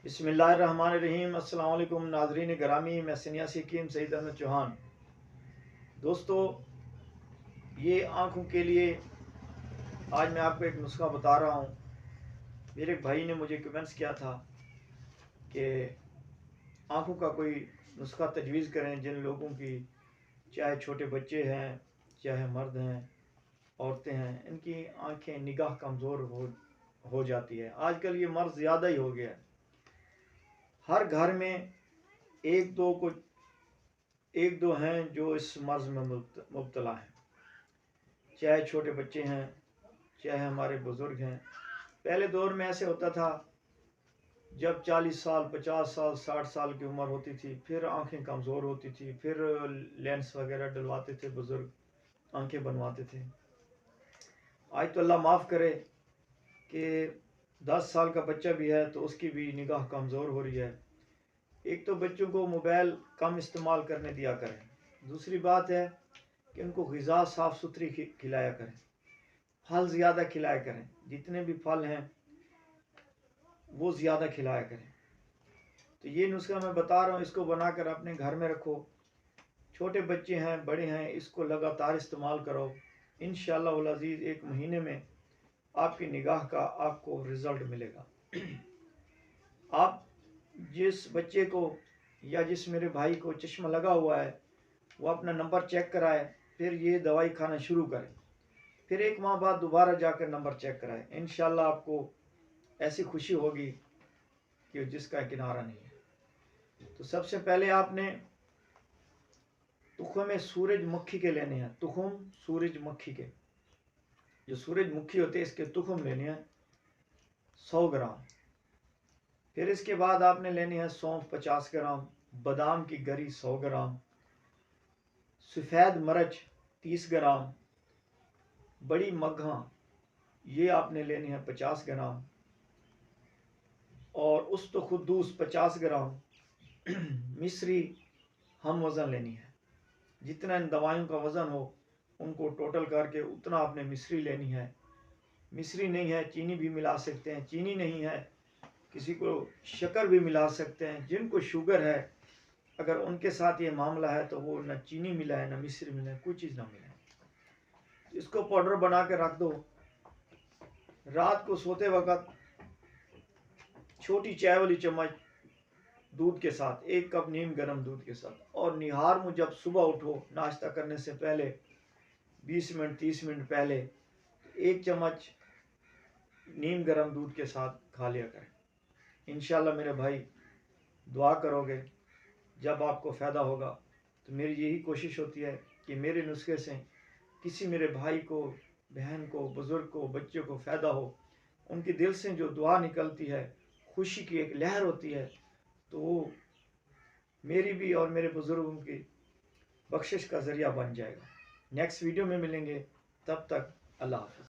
بسم اللہ الرحمن الرحیم۔ السلام علیکم ناظرین گرامی، میں سنیاسی حکیم سعید احمد چوہان۔ دوستو، یہ آنکھوں کے لیے آج میں آپ کو ایک نسخہ بتا رہا ہوں۔ میرے ایک بھائی نے مجھے کمنٹس کیا تھا کہ آنکھوں کا کوئی نسخہ تجویز کریں جن لوگوں کی چاہے چھوٹے بچے ہیں، چاہے مرد ہیں، عورتیں ہیں، ان کی آنکھیں نگاہ کمزور ہو جاتی ہے۔ آج کل یہ مرض زیادہ ہی ہو گیا ہے۔ ہر گھر میں ایک دو ہیں جو اس مرض میں مبتلا ہیں، چاہے چھوٹے بچے ہیں، چاہے ہمارے بزرگ ہیں۔ پہلے دور میں ایسے ہوتا تھا، جب 40 سال 50 سال 60 سال کی عمر ہوتی تھی پھر آنکھیں کمزور ہوتی تھی، پھر لینس وغیرہ ڈلواتے تھے بزرگ، آنکھیں بنواتے تھے۔ آج تو اللہ معاف کرے کہ 10 سال کا بچہ بھی ہے تو اس کی بھی نگاہ کمزور ہو رہی ہے۔ ایک تو بچوں کو موبائل کم استعمال کرنے دیا کریں، دوسری بات ہے کہ ان کو غذا صاف ستھری کھلایا کریں، پھل زیادہ کھلایا کریں، جتنے بھی پھل ہیں وہ زیادہ کھلایا کریں۔ تو یہ نسخہ میں بتا رہا ہوں، اس کو بنا کر اپنے گھر میں رکھو۔ چھوٹے بچے ہیں، بڑے ہیں، اس کو لگاتار استعمال کرو۔ انشاءاللہ العزیز 1 مہینے میں آپ کی نگاہ کا آپ کو رزلٹ ملے گا۔ آپ جس بچے کو یا جس میرے بھائی کو چشمہ لگا ہوا ہے وہ اپنا نمبر چیک کرائے، پھر یہ دوائی کھانا شروع کرے، پھر 1 ماہ بعد دوبارہ جا کر نمبر چیک کرائے۔ انشاءاللہ آپ کو ایسی خوشی ہوگی کہ جس کا کنارہ نہیں ہے۔ تو سب سے پہلے آپ نے تخم سورج مکھی کے لینے ہیں، تخم سورج مکھی کے، جو سورج مکھی ہوتے ہیں اس کے تخم لینے ہیں 100 گرام۔ پھر اس کے بعد آپ نے لینی ہے سونف 50 گرام، بادام کی گری 100 گرام، سفید مرچ 30 گرام، بڑی مگھاں یہ آپ نے لینی ہے 50 گرام، اور استخدوس 50 گرام، مصری ہم وزن لینی ہے۔ جتنا ان دوائیوں کا وزن ہو ان کو ٹوٹل کر کے اتنا آپ نے مصری لینی ہے۔ مصری نہیں ہے چینی بھی ملا سکتے ہیں، چینی نہیں ہے کسی کو شکر بھی ملا سکتے ہیں۔ جن کو شوگر ہے اگر ان کے ساتھ یہ معاملہ ہے تو وہ نہ چینی ملا ہے نہ مصری ملا ہے، کوئی چیز نہ ملا ہے۔ اس کو پاؤڈر بنا کے رکھ دو۔ رات کو سوتے وقت چھوٹی چائے والی چمچ دودھ کے ساتھ، 1 کپ نیم گرم دودھ کے ساتھ، اور نہار میں جب صبح اٹھو ناشتہ کرنے سے پہلے 20 منٹ 30 منٹ پہلے 1 چمچ نیم گرم دودھ کے ساتھ کھا لیا کریں۔ انشاءاللہ میرے بھائی دعا کرو گے، جب آپ کو فائدہ ہوگا تو میری یہی کوشش ہوتی ہے کہ میرے نسخے سے کسی میرے بھائی کو، بہن کو، بزرگ کو، بچے کو فائدہ ہو۔ ان کے دل سے جو دعا نکلتی ہے، خوشی کی ایک لہر ہوتی ہے، تو وہ میری بھی اور میرے بزرگوں کی بخشش کا ذریعہ بن جائے گا۔ نیکسٹ ویڈیو میں ملیں گے، تب تک اللہ حافظ۔